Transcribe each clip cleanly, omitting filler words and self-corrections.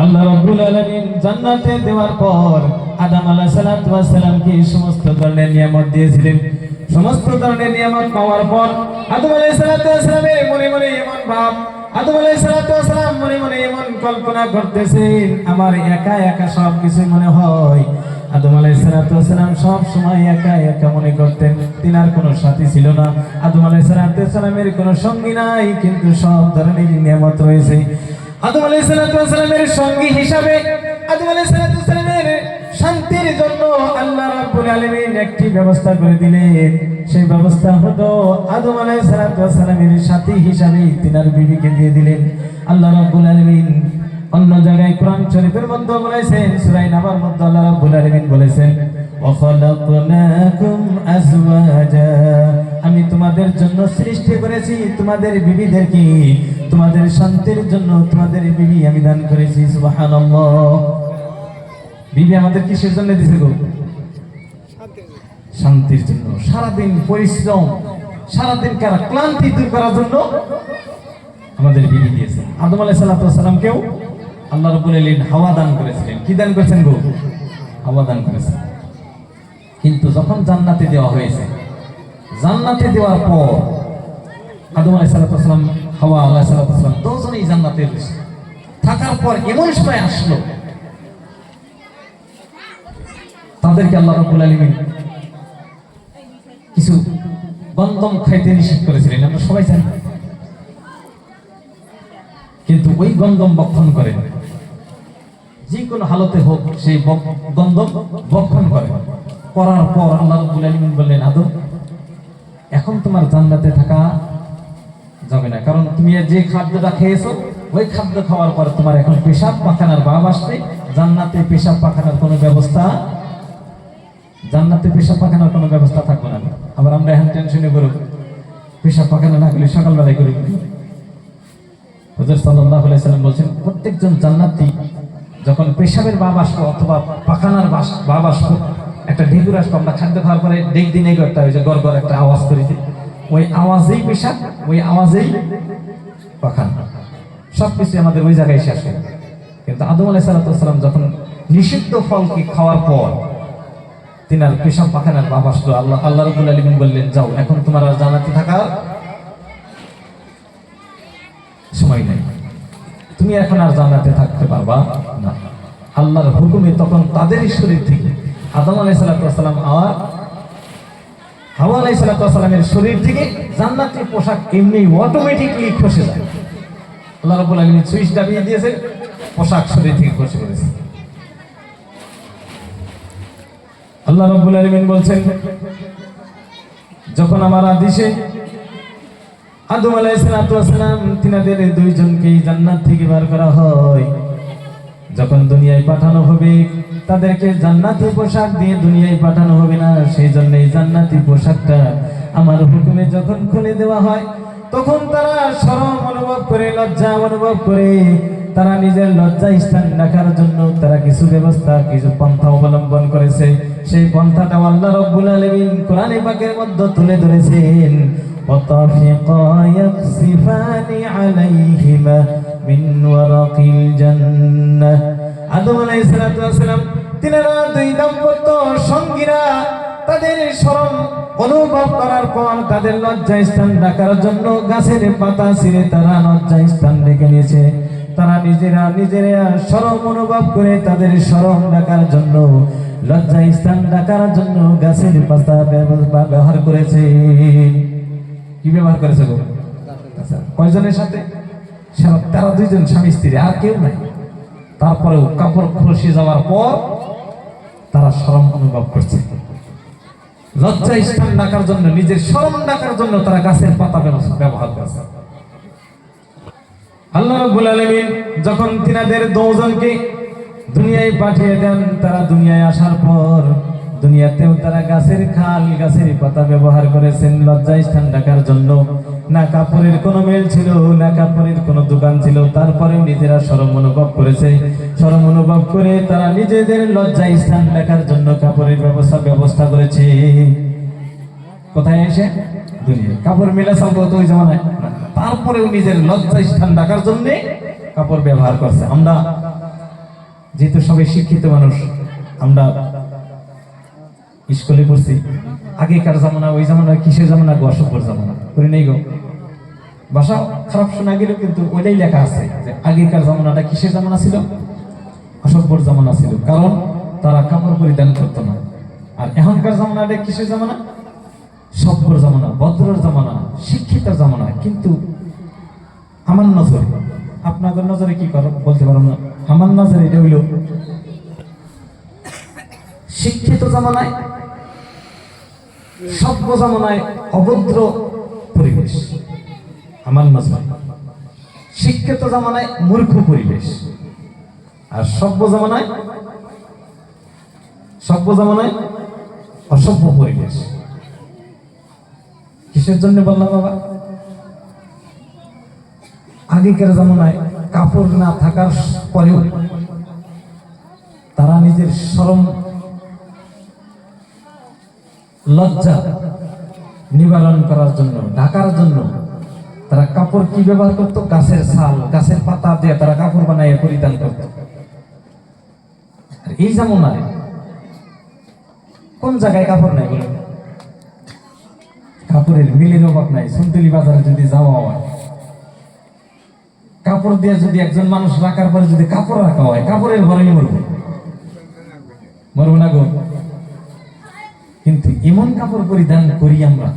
আল্লাহ রাব্বুল আলামিন জান্নাতে দেওয়ার পর আদম আলাইহিস সালাতু ওয়াস সালামকে সমস্ত ধরনের নিয়ামত দিয়েছিলেন। সমস্ত ধরনের নিয়ামত পাওয়ার পর আদম আলাইহিস সালাতু ওয়াস সালামের মনে মনে এমন ভাব, আদম আলাইহিস সালাতু ওয়াস সালাম মনে মনে এমন কল্পনা করতেছেন, আমার একা একা সব কিছু মনে হয়। আদম আলাইহিস সালাতু ওয়াস সালাম সব সময় একা একা মনে করতেন, তিনার কোনো সাথী ছিল না। আদম আলাইহিস সালাতু ওয়াস সালামের কোনো সঙ্গী নাই, কিন্তু সব ধরনের নিয়ামত রয়েছে। আদম আলাইহিস সালাতু ওয়াস সালামের সঙ্গী হিসাবে, আদম আলাইহিস সালাতু ওয়াস সালামের শান্তির জন্য আল্লাহ রাব্বুল আলামিন একটি ব্যবস্থা করে দিলেন। সেই ব্যবস্থা হলো আদম আলাইহিস সালাতু ওয়াস সালামের সাথী হিসাবে তিনার বিবিকে দিয়ে দিলেন। আল্লাহ রাব্বুল আলামিন অন্য জায়গায় কোরআন শরীফের মধ্যে বলেছেন, সূরা নাবার মধ্যে আল্লাহ রাব্বুল আলামিন বলেছেন, ওয়া খালাকনাকুম আজওয়াজা, আমি তোমাদের জন্য সৃষ্টি করেছি তোমাদের বিবিদেরকে, তোমাদের শান্তির জন্য তোমাদের বিবি আমি দান করেছি। সুবহানাল্লাহ। বিবি আমাদের কিসের জন্য দিয়েছে গো? শান্তির জন্য। সারাদিন পরিশ্রম, সারাদিন ক্লান্তি দূর করার জন্য আমাদের বিবি দিয়েছে। আদম আলাইহিস সালাতু ওয়াস সালামকেও আল্লাহ রাব্বুল আলামিন হাওয়া দান করেছিলেন। কি দান করেছেন গো? হাওয়া দান করেছেন। কিন্তু যখন জান্নাতে দেওয়া হয়েছে, জান্নাতে দেওয়ার পর আদম আলাইহিস সালাতু ওয়াস সালাম, হাওয়া আলাইহিস সালাতু ওয়াস সালাম দুজনেই জান্নাতে থাকার পর এমন সময় আসলো তাদেরকে আল্লাহ রাব্বুল আলামিন কিছু গন্ধম খাইতে নিষেধ করেছিলেন, আমরা সবাই জানি। কিন্তু ওই গন্ধম ভক্ষণ করেন, যে কোনো হালতে হোক সেই গন্ধম ভক্ষণ করে। করার পর আল্লাহ রাব্বুল আলামিন বললেন, আদম এখন তোমার জান্নাতে থাকা যাবে না, কারণ তুমি যে খাদ্যটা খেয়েছো ওই খাদ্য খাওয়ার পর তোমার এখন পেশাব পাখানার ভাব আসবে। জান্নাতে পেশাব পাখানার কোনো ব্যবস্থা, জান্নাতে পেশাব পাখানার কোনো ব্যবস্থা থাকবে না। আবার আমরা এখন টেনশনে করব পেশাব পাখানা না গেলে সকালবেলায় করি। হুজুর সাল্লাল্লাহু আলাইহি সাল্লাম বলেছেন, প্রত্যেকজন জান্নাতি যখন পেশাবের ভাব আসবে অথবা পাখানার ভাব আসবে, একটা ঢেকুর আসবে, আমরা খাদ্য খাওয়ার পরে ডেক দিনে একটা ওই যে গড় গড় একটা আওয়াজ করেছি, ওই আওয়াজেই পেশাব, ওই আওয়াজেই পাখানা, সবকিছু আমাদের ওই জায়গায় এসে আসে। কিন্তু আদম আলাইহিস সালাতু ওয়াস সালাম যখন নিষিদ্ধ ফলকে খাওয়ার পর তিনার পেশাব পাখানার ভাব আসলো, আল্লাহ রাব্বুল আলামিন বললেন, যাও এখন তোমার আর জান্নাতে থাকার সময় নাই, তুমি এখন আর জান্নাতে থাকতে পারবা না। আল্লাহর হুকুমে তখন তাদেরই শরীর থেকে আদম আলাইহিস সালাতু ওয়াস সালাম আর হাওয়া আলাইহিস সালাতু ওয়াস সালামের শরীর থেকে জান্নাতের পোশাক এমনি অটোমেটিকলি খসে যায়। আল্লাহ রাব্বুল আলামিন সুইচ দাবিয়ে দিয়েছে, পোশাক শরীর থেকে খসে পড়েছে। আল্লাহ রাব্বুল আলামিন বলছেন, যখন আমার আদেশে আদম আলাইহিস সালাতু ওয়াস সালাম তিনাদের দুইজনকে জান্নাত থেকে বের করা হয়, যখন দুনিয়ায় পাঠানো হবে তাদেরকে জান্নাতি পোশাক দিয়ে দুনিয়ায় পাঠানো হবে না। সেই জন্য এই জান্নাতি পোশাকটা আমার হুকুমে যখন খুলে দেওয়া হয় তখন তারা শরম অনুভব করে, লজ্জা অনুভব করে, তারা নিজের লজ্জা স্থান রাখার জন্য তারা কিছু ব্যবস্থা, কিছু পন্থা অবলম্বন করেছে। সেই পন্থাটা আল্লাহ রাব্বুল আলামিন কোরআনে পাকের মধ্যে তুলে ধরেছেন, وطفقا يخصفان عليهما من ورق الجنة। আদম আলাইহিস সালাতু ওয়াস সালাম তিনারা দুই দাম্পত্য সঙ্গীরা তাদের শরম অনুভব করার পর তাদের লজ্জা স্থান ঢাকার জন্য গাছের পাতা ছিঁড়ে তারা লজ্জা স্থান ঢেকে নিয়েছে। তারা নিজেরা শরম অনুভব করে তাদের শরম ঢাকার জন্য, লজ্জা স্থান ঢাকার জন্য গাছের পাতা ব্যবহার করেছে। কি ব্যবহার করেছে গো? কয়জনের সাথে? তারা দুইজন স্বামী স্ত্রী, আর কেউ নাই। তারপরেও কাপড় খসে যাওয়ার পর তারা শরম অনুভব করছে। লজ্জা স্থান ঢাকার জন্য, নিজের শরম ঢাকার জন্য তারা গাছের পাতা ব্যবহার করেছে। আল্লাহ রাব্বুল আলামিন যখন তিনাদের দুজনকে দুনিয়ায় পাঠিয়ে দেন, তারা দুনিয়ায় আসার পর দুনিয়াতেও তারা গাছের খাল, গাছের পাতা ব্যবহার করেছেন লজ্জা স্থান ঢাকার জন্য। না কাপড়ের কোনো মেল ছিল, না কাপড়ের কোনো দোকান ছিল, তারপরেও নিজেরা শরম অনুভব করেছে। শরম অনুভব করে তারা নিজেদের লজ্জা স্থান ঢাকার জন্য কাপড়ের ব্যবস্থা করেছে। কোথায় এসে? দুনিয়া। কাপড় মেলা চলতো তো ওই জামানায়, তারপরেও নিজের লজ্জা স্থান ঢাকার জন্য কাপড় ব্যবহার করছে। আমরা যেহেতু সবাই শিক্ষিত মানুষ, আমরা স্কুলে পড়ছি, আগেকার জামানা ওই জামানা কিসের জামানা গো, অসভ্যর জামানা করি নেই গো। ভাষা খারাপ শোনা গেলেও কিন্তু ওইটাই লেখা আছে যে আগেকার জামানাটা কিসের জামানা ছিল, অসভ্যর জামানা ছিল, কারণ তারা কাপড় পরিধান করতো না। আর এখনকার জামানাটা কিসের জামানা, সভ্যর জামানা, ভদ্রর জামানা, শিক্ষিত জামানা। কিন্তু আমার নজরে, আপনাদের নজরে কি করো বলতে পারো না, আমার নজরে এটা হইল শিক্ষিত জামানায়, সভ্য জামানায় অভদ্র পরিবেশ। আমার নজরে শিক্ষিত জামানায় মূর্খ পরিবেশ, আর সভ্য জামানায় অসভ্য পরিবেশ। কিসের জন্য বললাম বাবা? আগেকার জামানায় কাপড় না থাকার পরেও তারা নিজের শরম লজ্জা নিবারণ করার জন্য, ঢাকার জন্য তারা কাপড় কি ব্যবহার করতো? গাছের ছাল, গাছের পাতা দিয়ে তারা কাপড় বানাইয়ে পরিধান করত। এই জামানায় কোন জায়গায় কাপড় নাই বলুন? কাপড়ের মিলের অভাব নাই। সুনতলি বাজারে যদি যাওয়া হয়, কাপড় দিয়ে যদি একজন মানুষ রাখার পরে যদি কাপড় রাখা হয়, কাপড়ের ঘরেই মরবো না গো। কিন্তু এমন কাপড় পরিধান করি আমরা,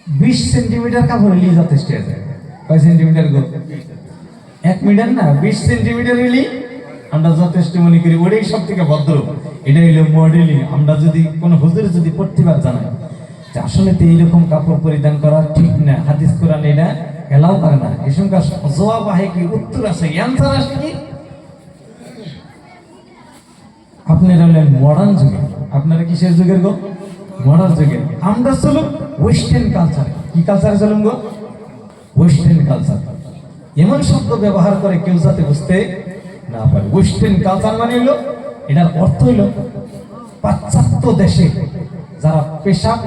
20 সেন্টিমিটার কাপড় হলেই যথেষ্ট আছে। কয় সেন্টিমিটার গো? 1 মিটার না, 20 সেন্টিমিটার হলেই আমরা যথেষ্ট মনে করি। ওটাই সব থেকে ভদ্র, এটা হইলো মডেলিং। আমরা যদি কোনো হুজুর যদি প্রতিবাদ জানাই যে আসলে তো এইরকম কাপড় পরিধান করা ঠিক না, হাদিস কোরআন এটা এলাও করে না, এসঙ্কার জবাব আহে কি, উত্তর আছে, অ্যান্সার আসে কি? আপনারা হলেন মডার্ন যুগে। আপনারা কিসের যুগের গো? মডার্ন যুগের। আমরা চলুন ওয়েস্টার্ন কালচার। কি কালচারে চলুন গো? Western culture. এমন শব্দ ব্যবহার করে কেউ যাতে বুঝতে না পারে। ওয়েস্টার্ন কালচার মানে হলো, এটার অর্থ হইল পাশ্চাত্য দেশে যারা পেশাব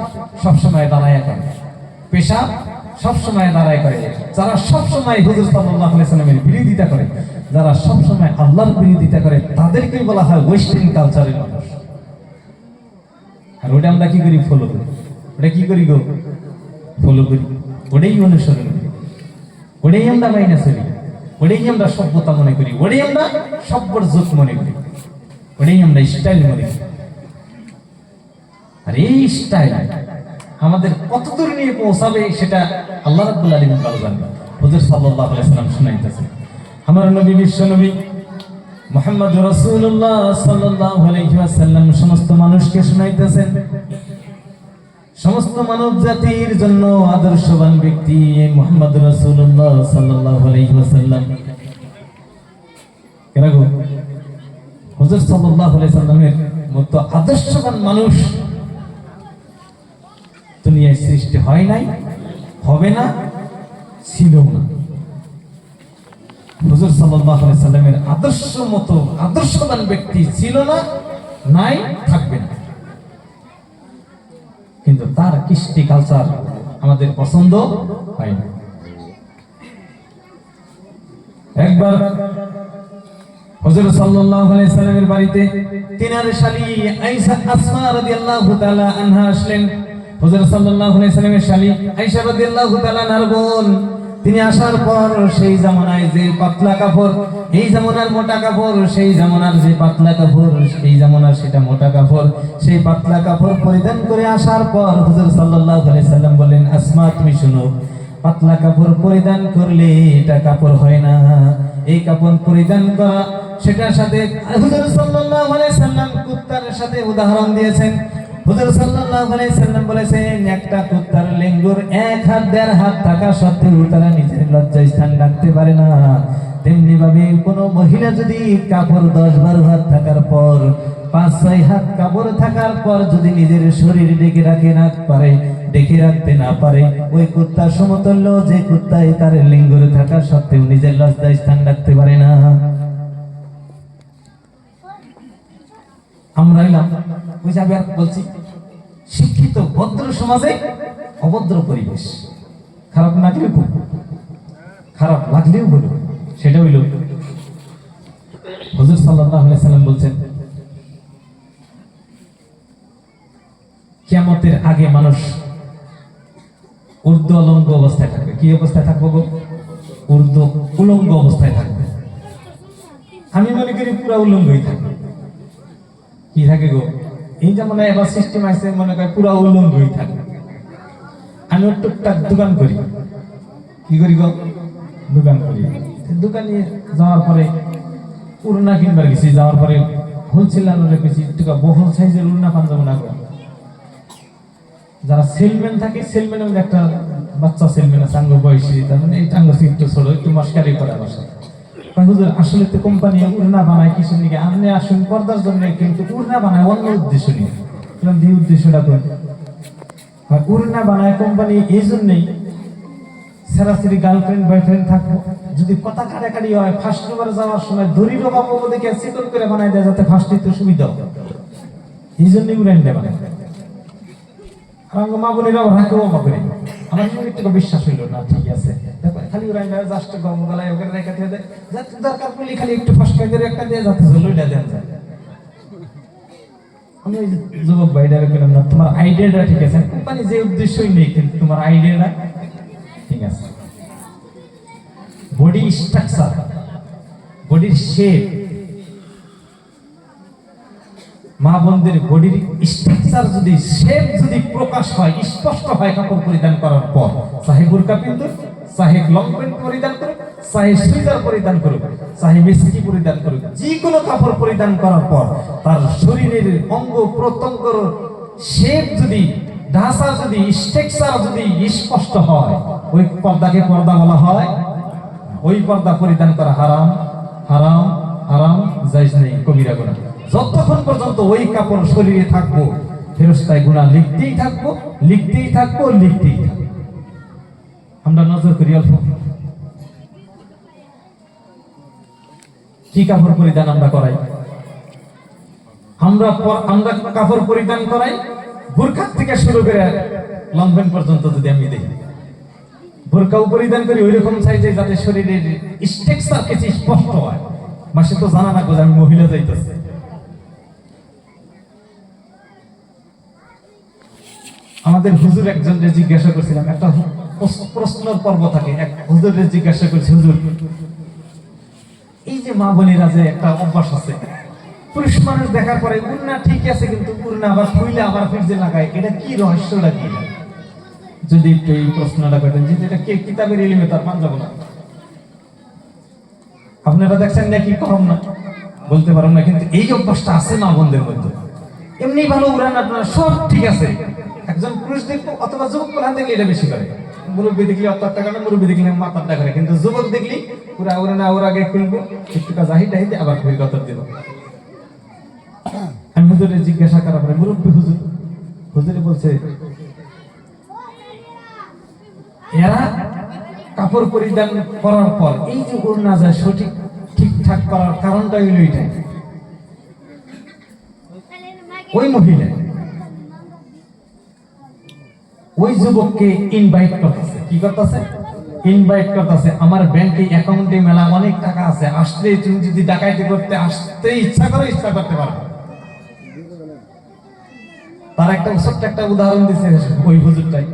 সবসময় দাঁড়ায় করে, পেশাব সবসময় দাঁড়ায় করে, যারা সবসময় হুজুর সাল্লাল্লাহু আলাইহি সাল্লামের বিরোধিতা করে, যারা সবসময় আল্লাহর বিরোধিতা করে, তাদেরকেই বলা হয় ওয়েস্টার্ন কালচারের মানুষ। আর ওটা আমরা কি করি? ফলো করি। ওটা কি করি গো? ফলো করি, ওটাই অনুসরণ করি, ওটাই আমরা মাইনে চলি, ওটাই আমরা সভ্যতা মনে করি, ওটাই আমরা সভ্যর যুগ মনে করি, ওটাই আমরা স্টাইল মনে করি। আর এই স্টাইল আমাদের কতদূর নিয়ে পৌঁছাবে সেটা আল্লাহ রাব্বুল আলামিন ভালো জানেন। হুজুর সাল্লাল্লাহু আলাইহি সাল্লাম শুনাইতেছেন, আমার নবী বিশ্ব নবী মুহাম্মদ রাসূলুল্লাহ সাল্লাল্লাহু আলাইহি ওয়াসাল্লাম সমস্ত মানুষকে শুনাইতেছেন, সমস্ত মানব জাতির জন্য আদর্শবান ব্যক্তি মুহাম্মদ রাসূলুল্লাহ সাল্লাল্লাহু আলাইহি ওয়াসাল্লাম। কেন গো? হুজুর সাল্লাল্লাহু আলাইহি সাল্লামের মতো আদর্শবান মানুষ দুনিয়ায় সৃষ্টি হয় নাই, হবে না, ছিল না। হুজুর সাল্লাল্লাহু আলাইহি সাল্লামের আদর্শ মতো আদর্শবান ব্যক্তি ছিল না, নাই, থাকবে না। কিন্তু তার কৃষ্টি কালচার আমাদের পছন্দ হয় না। একবার হুজুর সাল্লাল্লাহু আলাইহি সাল্লামের বাড়িতে তিনার শালী আয়েশা আসমা রাদিয়াল্লাহু তাআলা আনহা আসলেন। হুজুর সাল্লাল্লাহু আলাইহি সাল্লামের শালী আয়েশা রাদিয়াল্লাহু তাআলা আনহার বোন, তিনি আসার পর সেই জামানায় যে পাতলা কাপড়, এই জামানার মোটা কাপড়, সেই জামানার যে পাতলা কাপড়, সেই জামানার সেটা মোটা কাপড়, সেই পাতলা কাপড় পরিধান করে আসার পর হুজুর সাল্লাল্লাহু আলাইহি সাল্লাম বললেন, আসমা তুমি শুনো, পাতলা কাপড় পরিধান করলে এটা কাপড় হয় না, এই কাপড় পরিধান করা সেটার সাথে হুজুর সাল্লাল্লাহু আলাইহি সাল্লাম কুত্তার সাথে উদাহরণ দিয়েছেন। হুজুর সাল্লাল্লাহু আলাইহি সাল্লাম বলেছেন, একটা কুত্তার লেঙ্গুর 1 হাত 1.5 হাত থাকা সত্ত্বেও তারা নিজের লজ্জায় স্থান রাখতে পারে না, তেমনি ভাবে কোন মহিলা যদি কাপড় 10-12 হাত থাকার পর, 5-6 হাত কাপড় থাকার পর যদি নিজের শরীর ঢেকে রাখতে না পারে, ওই কুত্তার সমতুল্য যে কুত্তায় তার লিঙ্গুর থাকা সত্ত্বেও নিজের লজ্জায় স্থান রাখতে পারে না। আমরা ওই যাবে বলছি, শিক্ষিত ভদ্র সমাজে অভদ্র পরিবেশ। খারাপ লাগলেও বলবো, সেটা হইল হুজুর সাল্লাল্লাহু আলাইহি সাল্লাম বলছেন কিয়ামতের আগে মানুষ ঊর্ধ্ব অলঙ্গ অবস্থায় থাকবে। কি অবস্থায় থাকবো গো? ঊর্ধ্ব উলঙ্গ অবস্থায় থাকবে। আমি মনে করি পুরা উলঙ্গই থাকবে। কি থাকে গো? এই যে মনে এবার সিস্টেম আছে, মনে করে পুরা উলঙ্গই থাকবে। আমি টুকটাক দোকান করি। কি করি গো? দোকান করি। দোকানে যাওয়ার পরে উড়না কিনবার গেছি, যাওয়ার পরে হোলসেলার রেখেছি টুকা বহুল সাইজের উড়না পাঞ্জাবি না। যারা সেলম্যান থাকে, সেলম্যানের মধ্যে একটা বাচ্চা সেলম্যান আছে, আঙ্গ বয়সী, তার মানে এই টাঙ্গ একটু ছোট, একটু মস্কারি করে আমার সাথে। হুজুর আসলে তো কোম্পানি উড়না বানায় কিছু নিয়ে, আপনি আসুন পর্দার জন্য, কিন্তু উড়না বানায় অন্য উদ্দেশ্য নিয়ে। দিয়ে উদ্দেশ্যটা করেন, উড়না বানায় কোম্পানি এই জন্যই সেরাসিরি গার্লফ্রেন্ড বয়ফ্রেন্ড থাকবো, যদি কথা কাটাকাটি হয় ফার্স্ট নম্বরে যাওয়ার সময় দড়িরও বাবু দেখে চিকন করে বানাই দেয়, যাতে ফার্স্ট দিতে সুবিধা হবে। এই জন্যই উড়াইন্ডে বানায়। মা বোনেরাও রাখেও মা করি, আমার একটু বিশ্বাস হইল না। ঠিক আছে, খালি উড়াইন্ডা জাস্ট গম গলায় ওকে রেখে দিয়ে দেয়, যাতে দরকার পড়লে খালি একটু ফার্স্ট করে একটা দিয়ে যাতে জলুইটা দেন যায়। আমি যুবক ভাইডারে বললাম না, তোমার আইডিয়াটা ঠিক আছে, কোম্পানি যে উদ্দেশ্যই নেই, কিন্তু তোমার আইডিয়াটা ঠিক আছে। বডি স্ট্রাকচার, বডির শেপ, মা বোনদের বডির স্ট্রাকচার যদি শেপ যদি প্রকাশ হয়, স্পষ্ট হয় কাপড় পরিধান করার পর, চাহে বোরকা পিন্ধুক, চাহে লং প্যান্ট পরিধান করুক, চাহে সুইজার পরিধান করুক, চাহে মেসকি পরিধান করুক, যে কোনো কাপড় পরিধান করার পর তার শরীরের অঙ্গ প্রত্যঙ্গর শেপ যদি, ঢাঁচা যদি, স্ট্রাকচার যদি স্পষ্ট হয়, ওই পর্দাকে পর্দা বলা হয়। ওই পর্দা পরিধান করা হারাম, হারাম, হারাম, জায়েজ নেই, কবিরা গুনাহ। যতক্ষণ পর্যন্ত ওই কাপড় শরীরে থাকবো, ফেরেশতায় গুনাহ লিখতেই থাকবো, লিখতেই থাকবো, লিখতেই থাকবো। আমরা নজর করি অল্প, কি কাপড় পরিধান আমরা করাই? আমরা কাপড় পরিধান করাই বোরকা থেকে শুরু করে লং প্যান্ট পর্যন্ত। যদি আমি দেখি বোরকাও পরিধান করি ওই রকম সাইজে, যাতে শরীরের স্ট্রাকচার কিছু স্পষ্ট হয়। মাসে তো জানা না যে আমি মহিলা যাইতেছি। আমাদের হুজুর একজনকে জিজ্ঞাসা করছিলাম, একটা প্রশ্নের পর্ব থাকে, এক হুজুরের জিজ্ঞাসা করছি, হুজুর এই যে মা বোনেরা যে একটা অভ্যাস আছে, পুরুষ মানুষ দেখার পরে উড়না ঠিক আছে, কিন্তু উড়না আবার খুইলে আবার ফিরতে লাগায়, এটা কি রহস্যটা কি? যদি একটু এই প্রশ্নটা করেন, যে এটা কে কিতাবের ইলমে তার মান যাব না। আপনারা দেখছেন নাকি কম না বলতে পারেন না, কিন্তু এই অভ্যাসটা আছে মা বোনদের মধ্যে। এমনি ভালো উড়ান আপনারা সব ঠিক আছে, একজন পুরুষ দেখবো অথবা যুবক প্রধান দেখলে এটা বেশি করে, মুরব্বী দেখলি অত্যাচার করে, মুরব্বী দেখলে মাথাটা করে, কিন্তু যুবক দেখলি পুরা উড়ানা ওর আগে খুলবো, একটু জাহিদ টাহিদে আবার খুবই গতর দিব। আমি হুজুরে জিজ্ঞাসা করার পরে মুরব্বী হুজুরে বলছে, এরা কাপড় পরিধান করার পর এই যে ওড়না যায় সঠিক ঠিকঠাক করার কারণটা হইল এটাই, ওই মহিলা ওই যুবককে ইনভাইট করতেছে। কি করতেছে? ইনভাইট করতেছে, আমার ব্যাংকে অ্যাকাউন্টে মেলা অনেক টাকা আছে, আসলে তুমি যদি ডাকাইতি করতে আসতে ইচ্ছা করে ইচ্ছা করতে পারো। তার একটা ছোট্ট একটা উদাহরণ দিচ্ছে ওই হুজুরটাই।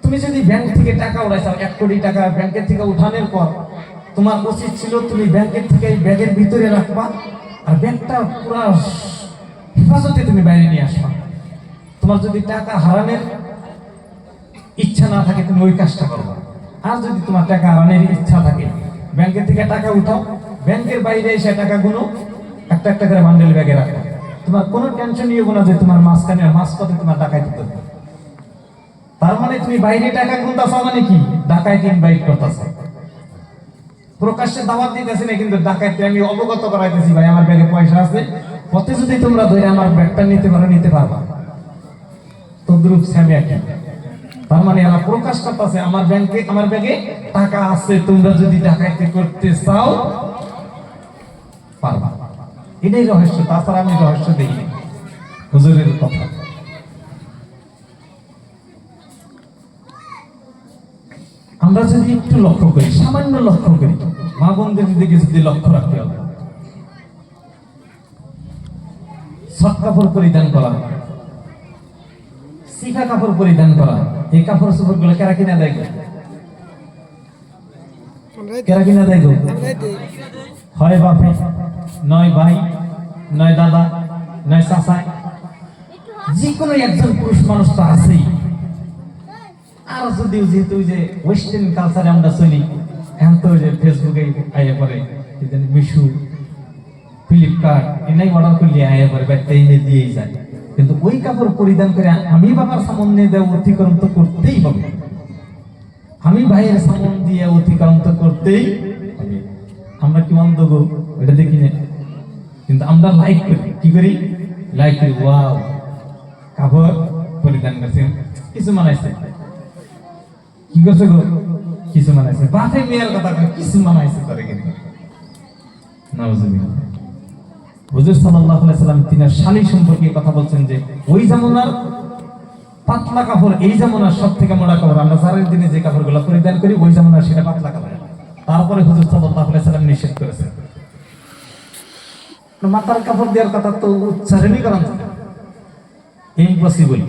তুমি যদি ব্যাংক থেকে টাকা উঠাইছো, 1 কোটি টাকা ব্যাংকের থেকে উঠানোর পর তোমার উচিত ছিল তুমি ব্যাংকের থেকে এই ব্যাগের ভিতরে রাখবা, আর ব্যাংকটা পুরো হেফাজতে তুমি বাইরে নিয়ে আসবা। তোমার যদি টাকা হারানোর ইচ্ছা না থাকে তুমি ওই কাজটা করবা। আর যদি তোমার টাকা হারানোর ইচ্ছা থাকে, ব্যাংকের থেকে টাকা উঠাও, ব্যাংকের বাইরে এসে টাকাগুলো একটা একটা করে বান্ডেল ব্যাগে রাখো। তোমার কোনো টেনশন নিয়ে না যে তোমার মাঝপথে তোমার টাকা দিতে হবে। তার মানে তুমি বাইরে টাকা গুনতাছো, মানে কি ডাকাইতে ইনভাইট করতেছো। প্রকাশ্যে দাওয়াত দিতেছি না, কিন্তু ডাকাইতে আমি অবগত করাইতেছি, ভাই আমার ব্যাগে পয়সা আছে, পথে যদি তোমরা ধরে আমার ব্যাগটা নিতে পারো, নিতে পারবা। তদ্রুপ সামিয়া কি, তার মানে এরা প্রকাশ করতেছে আমার ব্যাগে টাকা আছে, তোমরা যদি ডাকাইতে করতে চাও পারবা। এটাই রহস্য, তাছাড়া আমি রহস্য দেখি হুজুরের কথা। আমরা যদি একটু লক্ষ্য করি, সামান্য লক্ষ্য করি, মা বোনদের দিকে যদি লক্ষ্য রাখতে হবে, সফট কাপড় পরিধান করা, শিখা কাপড় পরিধান করা, এই কাপড় চোপড় গুলো কেরা কিনা দেয়? কেরা কিনা দেয়? হয় বাপে, নয় ভাই, নয় দাদা, নয় চাচা, যে কোনো একজন পুরুষ মানুষ তো আছেই। আর যদিও যেহেতু যে ওয়েস্টার্ন কালচারে আমরা চলি, এখন তো যে ফেসবুকে আইয়া পরে মিশু, ফ্লিপকার্ট এনাই অর্ডার করলে আইয়া পরে ব্যাগটা এনে দিয়েই যায়। কিন্তু ওই কাপড় পরিধান করে আমি বাবার সামনে দিয়ে অতিক্রম তো করতেই হবে, আমি ভাইয়ের সামন দিয়ে অতিক্রম তো করতেই হবে। আমরা কি অন্ধ গো? এটা দেখি না, কিন্তু আমরা লাইক করি। কি করি? লাইক করি। ওয়াও, কাপড় পরিধান করছে, কিছু মানাইছে। কি করছে গো? কিছু মানাইছে। বাপে মেয়ের কথা কিছু মানাইছে করে কিনা। নাউজুবিল্লাহ। হুজুর সাল্লাল্লাহু আলাইহি সাল্লাম তিনার শালী সম্পর্কে কথা বলছেন যে ওই জামানার পাতলা কাপড় এই জামানার সবথেকে মোটা কাপড়। আমরা সারার দিনে যে কাপড়গুলো পরিধান করি ওই জামানার সেটা পাতলা কাপড়। তারপরে হুজুর সাল্লাল্লাহু আলাইহি সাল্লাম নিষেধ করেছেন। মাথার কাপড় দেওয়ার কথা তো উচ্চারণই করা যায় না, ইম্পসিবল।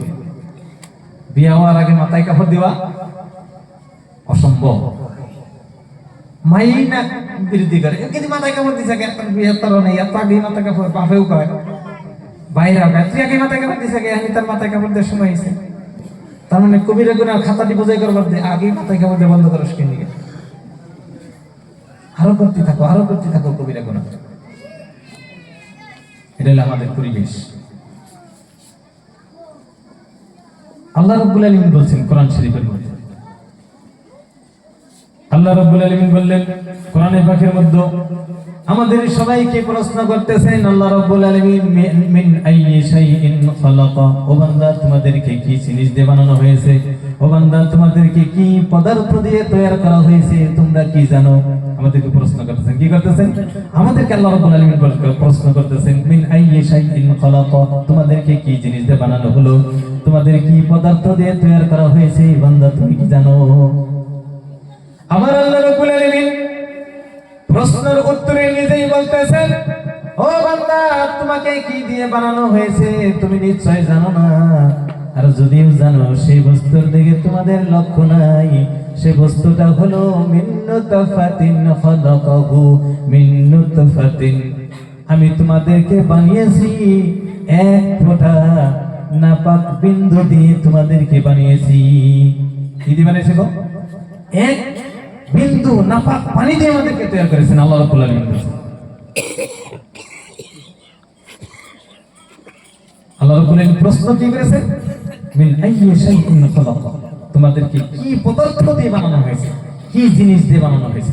বিয়ে হওয়ার আগে মাথায় কাপড় দেওয়া অসম্ভব। মাইনা বিরোধী করে কিন্তু মাথায় কাপড় দিছে, বিয়ে তার নেই, এত আগে মাথায় কাপড় বাপেও কয়, বাইরেও কয়, তুই আগে মাথায় কাপড় দিছে, আমি তার মাথায় কাপড় দেওয়ার সময় হয়েছে। তার মানে কবিরা গুনার খাতাটি বোঝাই করবার আগে মাথায় কাপড় দিয়ে বন্ধ করস কিনে নিয়ে আরো করতে থাকো, আরো করতে থাকো কবিরা গুনাহ। এটা হলো আমাদের পরিবেশ। আল্লাহ রাব্বুল আলামিন বলছেন কোরআন শরীফের মধ্যে, আল্লাহ রাব্বুল আলামিন বললেন কোরআনে পাকের মধ্যে আমাদের সবাইকে প্রশ্ন করতেছেন আল্লাহ রাব্বুল আলামিন, মিন আইয়ি শাইইন খালাকা, ও বান্দা তোমাদেরকে কি জিনিস দিয়ে বানানো হয়েছে? ও বান্দা তোমাদেরকে কি পদার্থ দিয়ে তৈরি করা হয়েছে তোমরা কি জানো? আমাদেরকে প্রশ্ন করতেছেন। কি করতেছেন? আমাদেরকে আল্লাহ রাব্বুল আলামিন প্রশ্ন করতেছেন, মিন আইয়ি শাইইন খালাকা, তোমাদেরকে কি জিনিস দিয়ে বানানো হলো? তোমাদের কি পদার্থ দিয়ে তৈরি করা হয়েছে বান্দা তুমি কি জানো? আবার আল্লাহ রাব্বুল আলামিন প্রশ্নের উত্তরে নিজেই বলতেছেন, ও বান্দা তোমাকে কি দিয়ে বানানো হয়েছে তুমি নিশ্চয় জানো না। আর যদিও জানো সেই বস্তুর দিকে তোমাদের লক্ষ্য নাই। সেই বস্তুটা হলো মিন নুতফাতিন খালাকাহু মিন নুতফাতিন, আমি তোমাদেরকে বানিয়েছি এক ফোঁটা নাপাক বিন্দু দিয়ে তোমাদেরকে বানিয়েছি। কি দিয়ে বানিয়েছি গো? এক বিন্দু নাপাক পানি দিয়ে আমাদেরকে তৈরি করেছেন আল্লাহ রাব্বুল আলামিন। আল্লাহ রাব্বুল আলামিন প্রশ্ন কি করেছেন? মিন আইয়ি শাইইন খালাকা, তোমাদেরকে কি পদার্থ দিয়ে বানানো হয়েছে, কি জিনিস দিয়ে বানানো হয়েছে?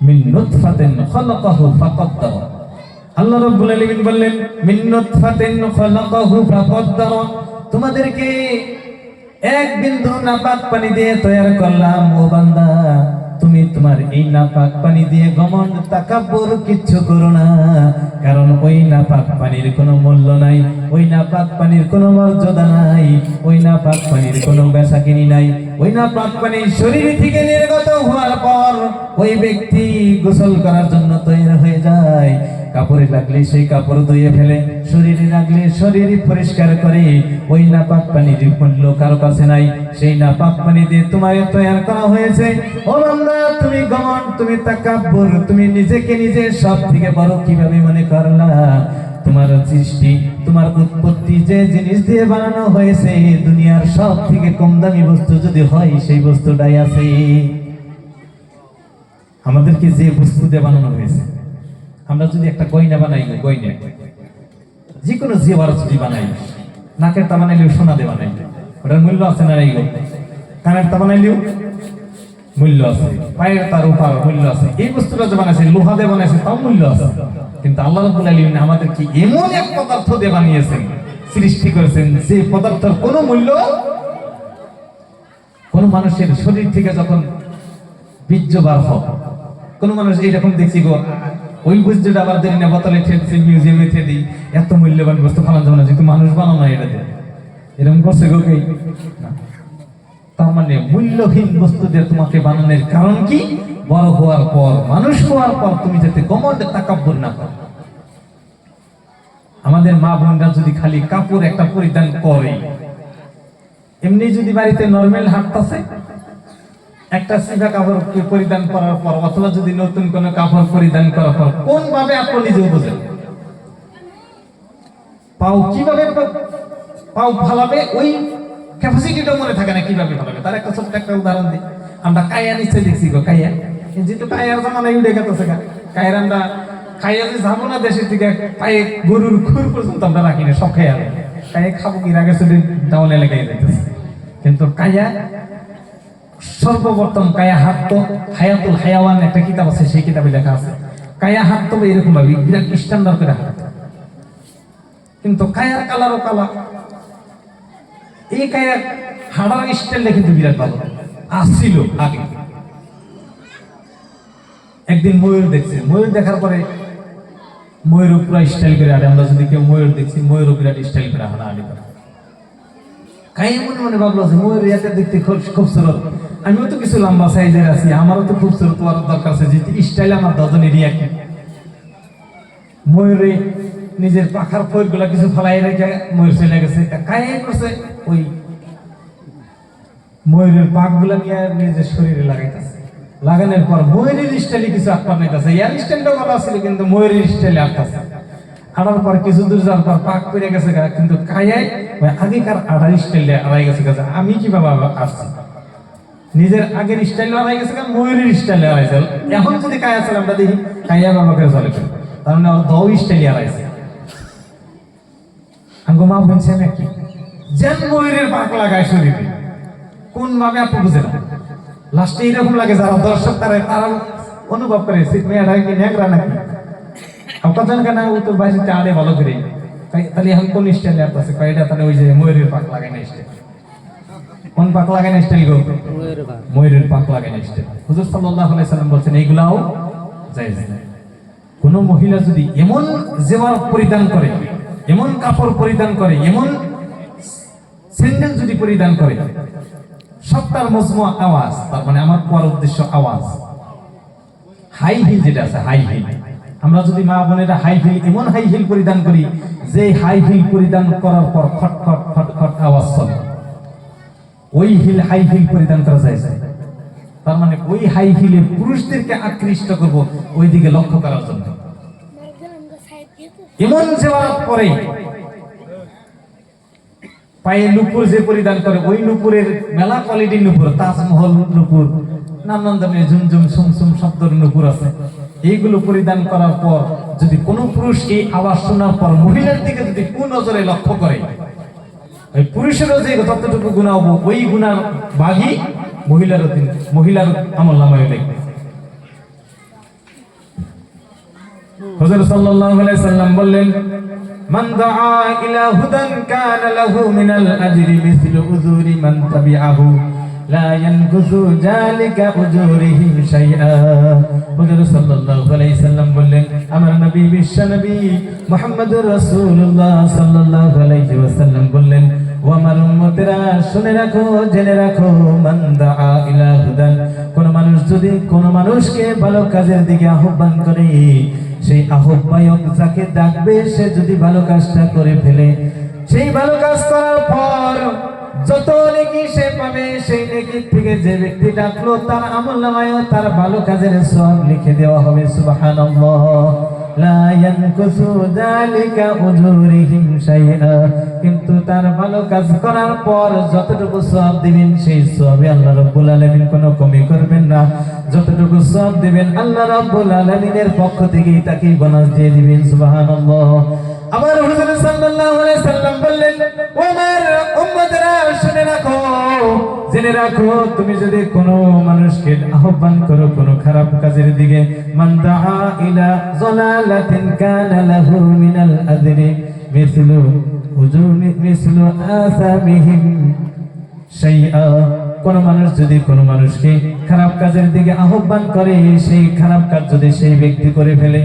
মিন নুতফাতিন খালাকাহু ফাকাদ্দারা, আল্লাহ রাব্বুল আলামিন বললেন মিন নুতফাতিন খালাকাহু ফাকাদ্দারা, তোমাদেরকে এক বিন্দু নাপাক পানি দিয়ে তৈরি করলাম। ও বান্দা তুমি তোমার এই নাপাক পানি দিয়ে ঘমন্ড তাকাব্বুর কিচ্ছু করো না, কারণ ওই নাপাক পানির কোনো মূল্য নাই, ওই নাপাক পানির কোনো মর্যাদা নাই, ওই নাপাক পানির কোনো বেচাকিনি নাই। ওই নাপাক পানি শরীর থেকে নির্গত হওয়ার পর ওই ব্যক্তি গোসল করার জন্য তৈরি হয়ে যায়। কাপড়ে লাগলে সেই কাপড় ধুয়ে ফেলে, শরীরে লাগলে শরীর পরিষ্কার করে। ওই নাপাক পানির মূল্য কারো কাছে নাই। সেই নাপাক পানি দিয়ে তোমাকে তৈরি করা হয়েছে। ও বান্দা তুমি গমন, তুমি তাকাব্বুর, তুমি নিজেকে নিজে সব থেকে বড় কিভাবে মনে করলা? তোমার সৃষ্টি, তোমার উৎপত্তি যে জিনিস দিয়ে বানানো হয়েছে, দুনিয়ার সব থেকে কম দামি বস্তু যদি হয় সেই বস্তুটাই আছে। আমাদেরকে যে বস্তু দিয়ে বানানো হয়েছে, আমরা যদি একটা গয়না বানাই, গয়না যে কোনো জেওয়ার যদি বানাই, নাকের তা বানাইলেও সোনা দিয়ে বানাই, ওটার মূল্য আছে না? এই কানের তা বানাইলেও মূল্য আছে, পায়ের তার উপর মূল্য আছে। এই বস্তুটা যে বানাইছে লোহা দিয়ে বানাইছে তাও মূল্য আছে। কিন্তু আল্লাহ রাব্বুল আলামিন আমাদেরকে এমন এক পদার্থ দিয়ে বানিয়েছেন, সৃষ্টি করেছেন, যে পদার্থের কোনো মূল্য, কোন মানুষের শরীর থেকে যখন বীর্য বার হয়, কোন মানুষ এইরকম দেখছি গো, ওই বস্তুটা আবার দেরি না বোতলে ঠেলছে, মিউজিয়ামে ঠেলি, এত মূল্যবান বস্তু ফালান যাবে না, যেহেতু মানুষ বানানো না, এটা এরকম করছে গো কে? তার মানে সামনে মূল্যহীন বস্তু দিয়ে তোমাকে বানানোর কারণ কি? বড় হওয়ার পর, মানুষ হওয়ার পর তুমি যাতে ঘমন্ড তাকাব্বুর না করো। আমাদের মা বোনরা যদি খালি কাপড় একটা পরিধান করে, এমনি যদি বাড়িতে নরমাল হাঁটতেছে, একটা সিধা কাপড় পরিধান করার পর অথবা যদি নতুন কোন কাপড় পরিধান করার পর কোন ভাবে আপনি নিজেও বোঝেন, পাও কিভাবে পাও ফালাবে, ওই ক্যাপাসিটিটা মনে থাকে না কিভাবে ফালাবে। তার একটা ছোট্ট একটা উদাহরণ দিই। আমরা কায়া নিশ্চয় দেখছি গো, কায়া যেহেতু কায়ার জামানায় উঠে গেছে, কায়ের আমরা খাইয়া যে যাবো না দেশের থেকে, পায়ে গরুর খুর পর্যন্ত আমরা রাখি না, সব খাইয়া কায়ে খাবো কি আগে চলে ডাউন এলাকায় যাইতেছে। কিন্তু কায়া সর্বপ্রথম কায়া হাঁটতো, হায়াতুল হায়াওয়ান একটা কিতাব আছে, সেই কিতাবে লেখা আছে কায়া হাঁটতো এরকম ভাবে বিরাট স্ট্যান্ডার্ড করে হাঁটতো। কিন্তু কায়ার কালারও কালা, এই কায়া হাঁটার স্টাইলটা কিন্তু বিরাট ভালো আসছিল আগে। একদিন ময়ূর দেখছে, ময়ূর দেখার পরে ময়ূর পুরা স্টাইল করে হাঁটে। আমরা যদি কেউ ময়ূর দেখছি, ময়ূর বিরাট স্টাইল করে হাঁটাহাঁটি করে। কাই মনে মনে ভাবলো যে ময়ূর ইয়াতে দেখতে খুবসুরত, আমিও তো কিছু লম্বা সাইজের আছি, আমারও তো খুবসুরত হওয়ার দরকার আছে, যে স্টাইল আমার দজনেরই একই। ময়ূরে নিজের পাখার ফয়ের গুলা কিছু ফেলাই রেখে ময়ূর চলে গেছে। কাই করছে ওই ময়ূরের পাক গুলা নিয়ে নিজের শরীরে লাগাইতেছে। লাগানোর পর ময়ূরের স্টাইলে কিছু আটকার নাইতেছে, ইয়ার স্টাইলটা ভালো আছিল কিন্তু ময়ূরের স্টাইলে আটকাছে। হাঁটার পর কিছু দূর যাওয়ার পর পাক করে গেছে, কিন্তু কায়ায় আগেকার আড়াই স্টাইলে আড়াই গেছে। আমি কিভাবে আসছি, নিজের আগের স্টাইলে আড়াই গেছে, ময়ূরের স্টাইলে আড়াইছে। এখন যদি কায়া চলে আমরা দেখি কায়া বাবাকে চলে, তার মানে দৌ স্টাইলে আড়াইছে। আঙ্গো মা বলছে নাকি যেন ময়ূরের পাক লাগায় শরীরে, কোন ভাবে আপনি বুঝে না। লাস্টে এরকম লাগে যারা দর্শক তারা অনুভব করে মেয়েটা কি নেকড়া নাকি, কতজন কেন ও তো বাড়িতে আড়ে ভালো করে, তাহলে এখন কোন স্টাইলে আসতেছে কয়টা, তাহলে ওই যে ময়ূরের পাক লাগায় না স্টাইল। কোন পাক লাগায় না স্টাইল গো? ময়ূরের পাক লাগায় না স্টাইল। হুজুর সাল্লাল্লাহু আলাইহি সাল্লাম বলছেন এইগুলাও জায়েজ না। কোন মহিলা যদি এমন জেওয়ার পরিধান করে, এমন কাপড় পরিধান করে, এমন স্যান্ডেল যদি পরিধান করে, সবটার মজমুয়া আওয়াজ, তার মানে আমার পর উদ্দেশ্য আওয়াজ, হাই হিল যেটা আছে হাই হিল, আমরা যদি মা বোনেরা হাই হিল, এমন হাই হিল পরিধান করি যে হাই হিল পরিধান করার পর খটখট খটখট আওয়াজ চলে, ওই হিল হাই হিল পরিধান করা যায়। তার মানে ওই হাই হিলে পুরুষদেরকে আকৃষ্ট করব ওই দিকে লক্ষ্য করার জন্য। এমন জেওয়ারাত পরে পায়ে নুপুর যে পরিধান করে, ওই নুপুরের মেলা কোয়ালিটির নুপুর, তাজমহল নুপুর, নানান ধরনের ঝুমঝুম সুমসুম শব্দের নুপুর আছে। এইগুলো পরিধান করার পর যদি কোনো পুরুষ এই আওয়াজ শোনার পর মহিলার দিকে যদি কুনজরে লক্ষ্য করে, ওই পুরুষেরও যে ততটুকু গুনাহ হবো, ওই গুনার ভাগই মহিলার আমলনামায় লিখবে। হুজুর সাল্লাল্লাহু আলাইহি সাল্লাম বললেন, মান দাআ ইলা হুদান কানা লাহু মিনাল আজরি মিসলু উজুরি মান তাবিআহু লা ইয়ানকুসু যালিকা উজুরিহিম শাইআ। হুজুর সাল্লাল্লাহু আলাইহি সাল্লাম বললেন, আমার নবী বিশ্ব নবী মুহাম্মদুর রাসূলুল্লাহ সাল্লাল্লাহু আলাইহি ওয়াসাল্লাম বললেন, ও আমার উম্মতেরা শুনে রাখো, জেনে রাখো, মান দাআ ইলা হুদান, কোন মানুষ যদি কোন মানুষকে ভালো কাজের দিকে আহ্বান করে, সেই আহ্বায়ক যাকে ডাকবে সে যদি ভালো কাজটা করে ফেলে, সেই ভালো কাজ করার পর যত নেকি সে পাবে, সেই নেকির থেকে যে ব্যক্তি ডাকলো তার আমলনামায় তার ভালো কাজের সওয়াব লিখে দেওয়া হবে। সুবহানাল্লাহ, লা ইয়ানকুসু যালিকা উজুরিহিম শাইআ। কিন্তু তার ভালো কাজ করার পর যতটুকু সওয়াব দিবেন সেই সওয়াবে আল্লাহ রাব্বুল আলামিন কোনো কমি করবেন না। যতটুকু সওয়াব দিবেন আল্লাহ রাব্বুল আলামিনের পক্ষ থেকেই তাকে বোনাস দিয়ে দিবেন। সুবহানাল্লাহ। আবার হুজুর সাল্লাল্লাহু আলাইহি সাল্লাম বললেন, ও আমার উম্মতেরা শুনে রাখো, জেনে রাখো, তুমি যদি কোনো মানুষকে আহ্বান করো কোনো খারাপ কাজের দিকে, মান দাআ ইলা যালালাতিন কানা লাহু মিনাল আজরি মিসলু উজুরি মিসলু আসামিহিম শাইআ। কোন মানুষ যদি কোন মানুষকে খারাপ কাজের দিকে আহ্বান করে, সেই খারাপ কাজ যদি সেই ব্যক্তি করে ফেলে,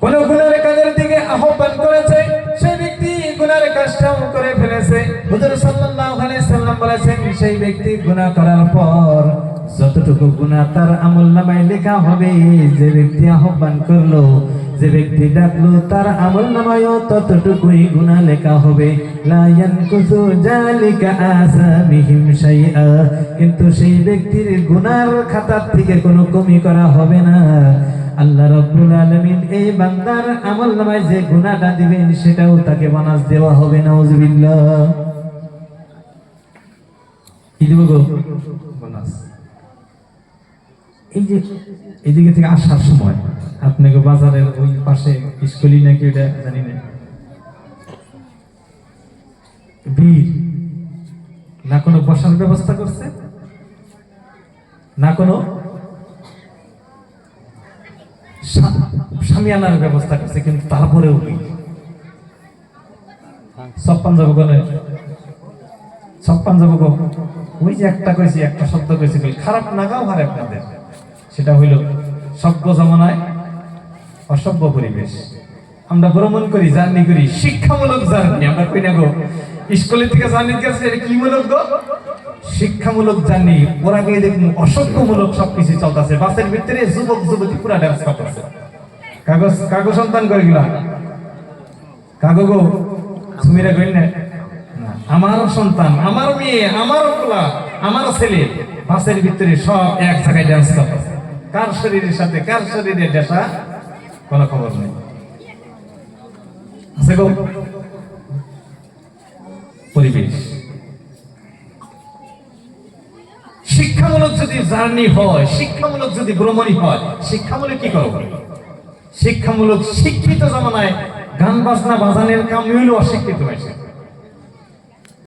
কোন গুনার কাজের দিকে আহ্বান করেছে, সেই ব্যক্তি গুনার কাজটাও করে ফেলেছে, হুজুর সাল্লাল্লাহু আলাইহি সাল্লাম সাল্লাম বলেছেন সেই ব্যক্তি গুনাহ করার পর যতটুকু গুনাহ তার আমলনামায় লেখা হবে, যে ব্যক্তি আহ্বান করলো, যে ব্যক্তি ডাকলো, তার আমলনামায়ও ততটুকুই গুনাহ লেখা হবে। লা ইয়ানকুসু যালিকা আসামিহিম শাইআ, কিন্তু সেই ব্যক্তির গুনার খাতার থেকে কোনো কমি করা হবে না। আল্লাহ রাব্বুল আলামিন এই বান্দার আমলনামায় যে গুনাহটা দিবেন সেটাও তাকে বোনাস দেওয়া হবে। নাউজুবিল্লাহ। কি দেব গো? বোনাস। এই যে এদিকে থেকে আসার সময় আপনাকে বাজারের ওই পাশে স্কুলই নাকি ওটা জানি না, ভিড়, না কোনো বসার ব্যবস্থা করছে, না কোনো সামিয়ানার ব্যবস্থা করছে, কিন্তু তারপরেও সব পাঞ্জাব ওই যে একটা কইছি, একটা শব্দ কইছি, খারাপ নাগাও হারে আপনাদের, সেটা হইল সভ্য জমানায় অসভ্য পরিবেশ। আমরা ভ্রমণ করি, জার্নি করি, শিক্ষামূলক জার্নি। আমরা কই না গো স্কুলের থেকে জার্নি গেছে, এটা কি মূলক গো? শিক্ষামূলক জার্নি। ওরা গিয়ে দেখুন অসভ্যমূলক সবকিছু চলতেছে, বাসের ভিতরে যুবক যুবতী পুরা ডান্স করতেছে। কাগজ সন্তান করে গেলা কাগো গো সুমিরা কইল না, আমার সন্তান, আমার মেয়ে, আমার পোলা, আমার ছেলে বাসের ভিতরে সব এক জায়গায় ডান্স করতেছে। কার শরীরের সাথে কার শরীরের দেশা কোনো খবর নেই। আছে গো পরিবেশ। শিক্ষামূলক যদি জার্নি হয়, শিক্ষামূলক যদি ভ্রমণই হয়, শিক্ষামূলক কি করবো? শিক্ষামূলক শিক্ষিত জমানায় গান বাজনা বাজানের কাম হইল অশিক্ষিত হয়েছে।